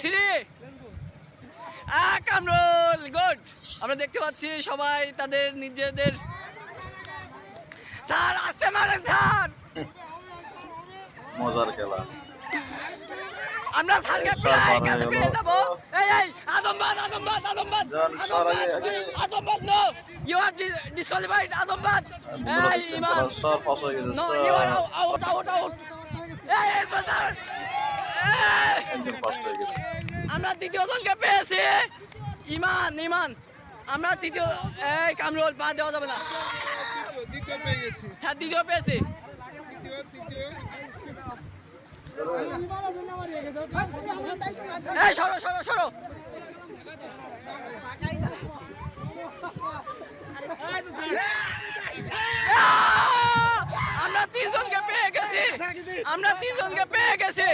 Three Kamrul good. আমরা দেখতে পাচ্ছি সবাই তাদের নিজেদের স্যার আসতে মারেন স্যার। মজার খেলা। আমরা স্যারকে প্রায় কাছে পেয়ে যাবো। এই আজমবাদ নো ইউ আর ডিসকোয়ালিফাইড আজমবাদ। এই ইমান স্যার পাস হয়ে গেছে নো ইউ আর আউট। এই স্যার একজন পাস হয়ে গেছে। আমরা দ্বিতীয় জনকে পেয়েছি ইমান আমরা তৃতীয় এই কামরুল পা দেওয়া যাবে না। হ্যাঁ দ্বিতীয় পেয়েছি। এই সরো আমরা তিনজনকে পেয়ে গেছি।